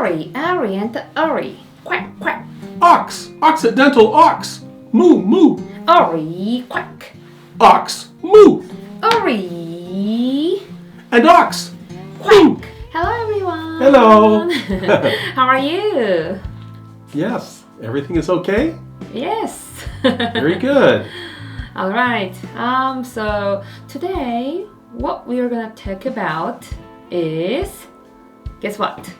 Ari, Ari, and Ari. Quack, quack. Ox, occidental ox. Moo, moo. Ari, quack. Ox, moo. Ari. And ox, Quack. Hello, everyone. Hello. How are you? Yes, everything is okay? Yes. Very good. All right. So today, what we are gonna talk about is, guess what?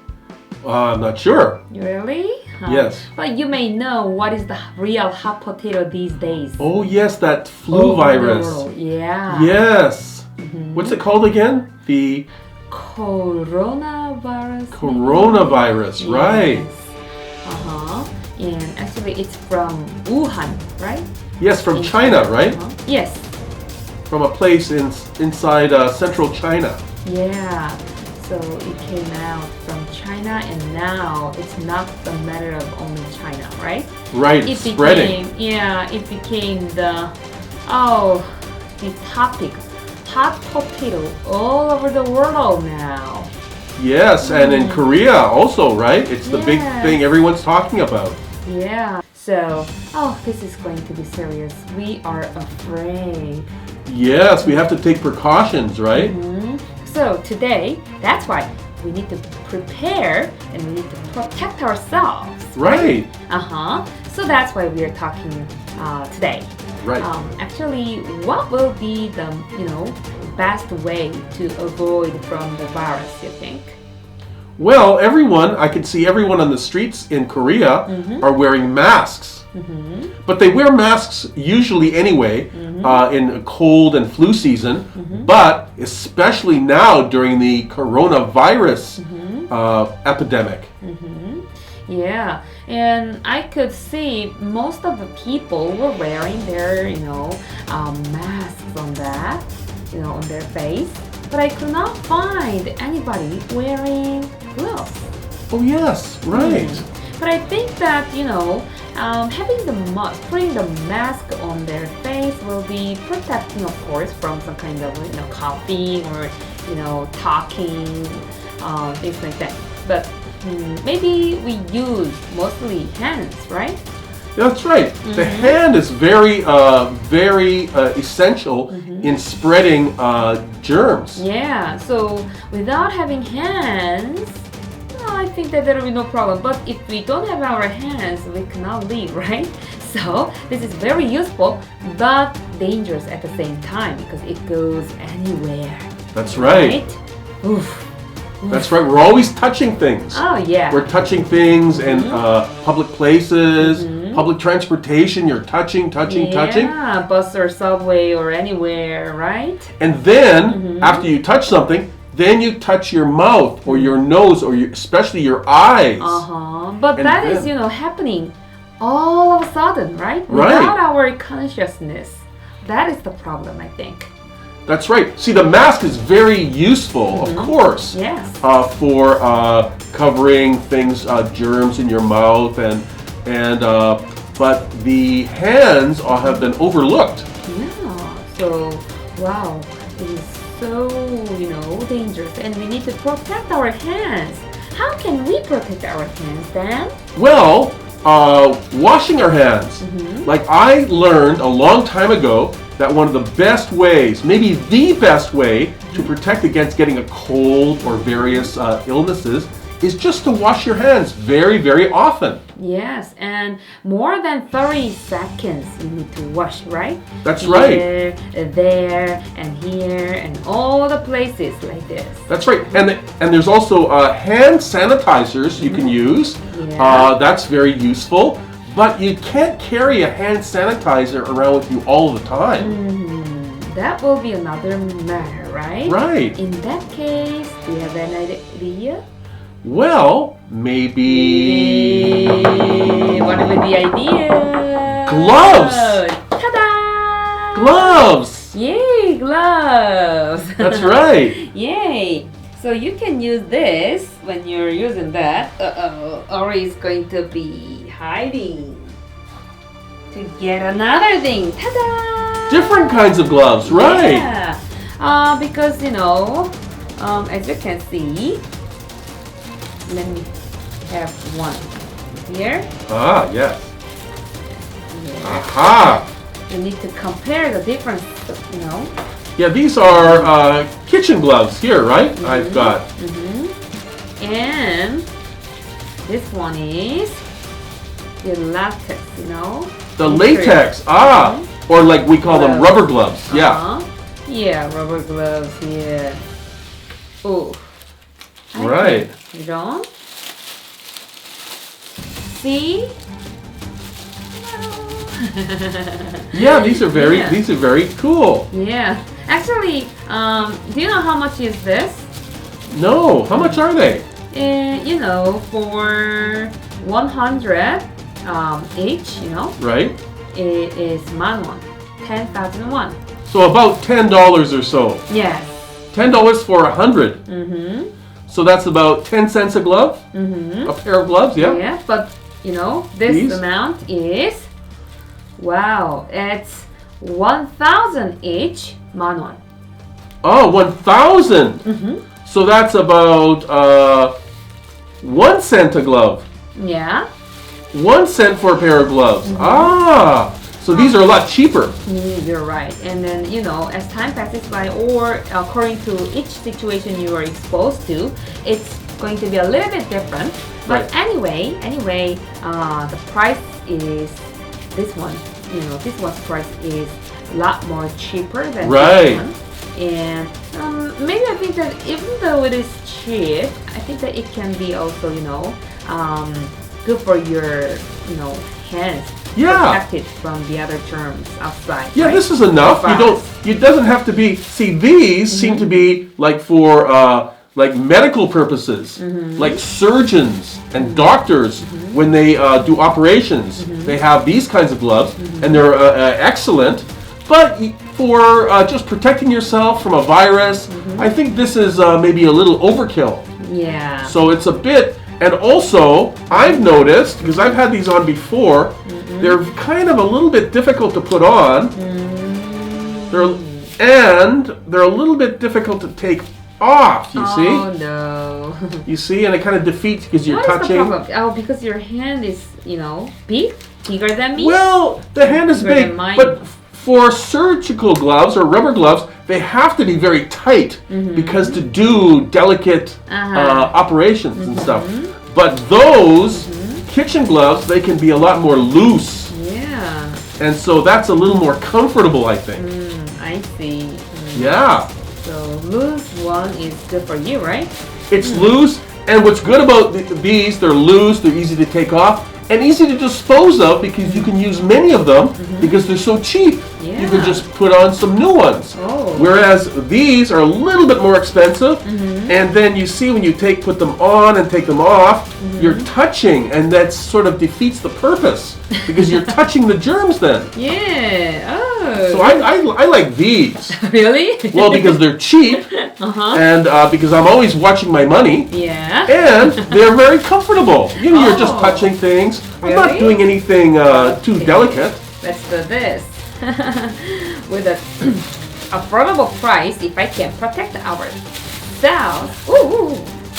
I'm not sure. Really? Yes. But you may know what is the real hot potato these days. Oh yes, that flu virus. Yeah. Yes. What's it called again? The Coronavirus. coronavirus, right? Yes. And actually it's from Wuhan, right? Yes, from China, right? Yes. From a place inside central China. Yeah. So it came out from China, and now it's not a matter of only China, right? Right, it's spreading. It became the topic, hot potato all over the world now. Yes, and in Korea also, right? It's the big thing everyone's talking about. Yeah. So, this is going to be serious. We are afraid. Yes, we have to take precautions, right? So today, that's why we need to prepare and we need to protect ourselves. Right. So that's why we are talking today. Right. Actually, what will be the best way to avoid from the virus? You think? Well, I can see everyone on the streets in Korea are wearing masks. But they wear masks usually anyway in cold and flu season, but especially now during the coronavirus epidemic. Yeah, and I could see most of the people were wearing their, masks on that, on their face, but I could not find anybody wearing gloves. Oh yes, right. But I think that, having putting the mask on their face will be protecting, of course, from some kind of, coughing or, talking, things like that. But maybe we use mostly hands, right? That's right. The hand is very essential in spreading germs. Yeah, so without having hands, I think that there will be no problem. But if we don't have our hands, we cannot live, right? So this is very useful, but dangerous at the same time because it goes anywhere. That's right. Oof. That's right. We're always touching things. Oh yeah. We're touching things in public places, public transportation. You're touching. Yeah, bus or subway or anywhere, right? And then after you touch something, then you touch your mouth or your nose or especially your eyes. But that is, happening all of a sudden, right? Without our consciousness. That is the problem, I think. That's right. See, the mask is very useful, of course. Yes. For covering things, germs in your mouth, but the hands have been overlooked. Yeah. So, wow, it is so dangerous, and we need to protect our hands. How can we protect our hands then? Well, washing our hands. Like I learned a long time ago that one of the best ways, maybe the best way to protect against getting a cold or various illnesses is just to wash your hands very, very often. Yes, and more than 30 seconds you need to wash, right? That's here, there, and here, and all the places like this. That's right. And there's also hand sanitizers you can use. Yeah. That's very useful. But you can't carry a hand sanitizer around with you all the time. That will be another matter, right? Right. In that case, do you have an idea? Well, maybe... What would be the idea? Gloves! Ta-da! Gloves! Yay, gloves! That's right. Yay! So you can use this when you're using that. Ori is going to be hiding to get another thing. Ta-da! Different kinds of gloves, right? Yeah. Because as you can see, let me have one here. Ah, yes. Here. Aha! You need to compare the difference, you know. Yeah, these are kitchen gloves here, right? I've got. And this one is the latex, you know. The latex, or like we call them rubber gloves. Yeah. Yeah, rubber gloves. Yeah. Oh. Right. You don't see? Yeah, these are very cool. Yeah. Actually, do you know how much is this? No, how much are they? You know, for 100 each, you know. Right. It is manwon, 10,000 won. So about $10 or so. Yes. $10 for 100. So that's about 10 cents a glove. A pair of gloves, yeah. Yeah, but you know, this These? amount is, wow, it's 1,000 each manwon. Oh, 1,000. So that's about 1 cent a glove. Yeah. 1 cent for a pair of gloves. Ah, so these are a lot cheaper. You're right. And then, you know, as time passes by or according to each situation you are exposed to, it's going to be a little bit different. But anyway, the price is this one. You know, this one's price is a lot more cheaper than this one. And maybe I think that even though it is cheap, I think that it can be also, you know, good for your, you know, hands. Protected from the other germs outside. Yeah, right? this is enough. It doesn't have to be. See, these seem to be like for like medical purposes, like surgeons and doctors when they do operations. They have these kinds of gloves, and they're excellent. But for just protecting yourself from a virus, I think this is maybe a little overkill. Yeah. So it's a bit. And also, I've noticed, because I've had these on before, they're kind of a little bit difficult to put on. They're a little bit difficult to take off, you see? Oh, no. You see? And it kind of defeats because you're touching. What is the problem? Oh, because your hand is, you know, bigger than me? Well, the hand is big, but for surgical gloves or rubber gloves, they have to be very tight because to do delicate operations and stuff. But those kitchen gloves, they can be a lot more loose. Yeah. And so that's a little more comfortable, I think. I see. Yeah. So loose one is good for you, right? It's loose, and what's good about these, they're loose, they're easy to take off, and easy to dispose of because you can use many of them because they're so cheap. Yeah. You can just put on some new ones. Whereas these are a little bit more expensive, and then you see when you put them on and take them off, you're touching, and that sort of defeats the purpose because you're touching the germs then. Yeah. Oh. So I like these. Really? Well, because they're cheap, and because I'm always watching my money. Yeah. And they're very comfortable. You know, you're just touching things. I'm not doing anything too delicate. Let's do this. With an affordable price, if I can protect ourselves. Ooh.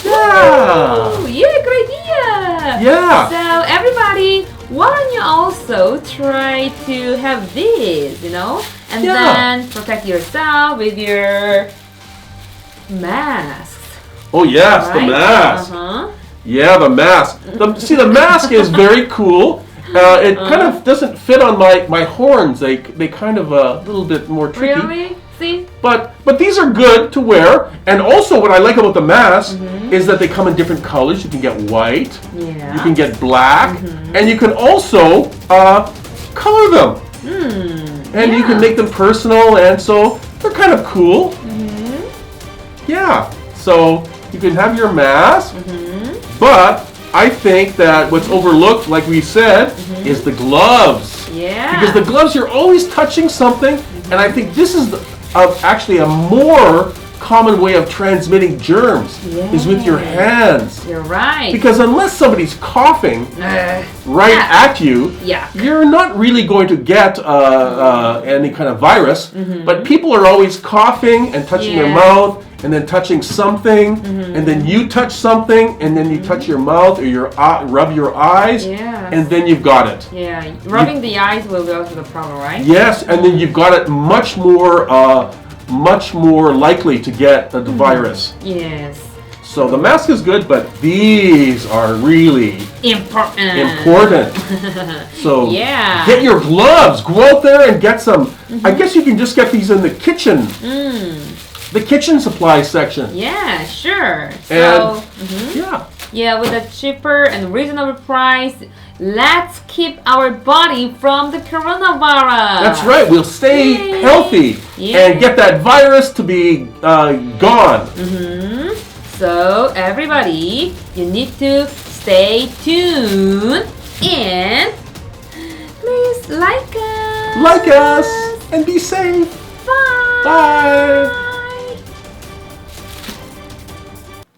Yeah. Ooh, yeah, great idea. Yeah. So everybody, why don't you also try to have this, you know, and then protect yourself with your masks. Oh yes, right? the mask. Yeah, the mask. See, the mask is very cool. It kind of doesn't fit on my horns. They kind of a little bit more tricky. Really? See? But these are good to wear. And also what I like about the mask is that they come in different colors. You can get white. Yeah. You can get black. And you can also color them. And you can make them personal, and so they're kind of cool. Yeah. So you can have your mask, but I think that what's overlooked, like we said, is the gloves. Yeah. Because the gloves, you're always touching something, and I think this is actually a more common way of transmitting germs is with your hands. You're right. Because unless somebody's coughing at you, you're not really going to get any kind of virus. But people are always coughing and touching their mouth, and then touching something, and then you touch something, and then you touch your mouth or your rub your eyes, and then you've got it. Yeah, rubbing the eyes will go to the problem, right? Yes, and then you've got it much more likely to get the virus. Yes. So the mask is good, but these are really important. So get your gloves. Go out there and get some. I guess you can just get these in the kitchen. The kitchen supply section. Yeah, sure. And So, yeah, with a cheaper and reasonable price, let's keep our body from the coronavirus. That's right. We'll stay healthy and get that virus to be gone. So, everybody, you need to stay tuned and please like us. Like us and be safe. Bye. Bye.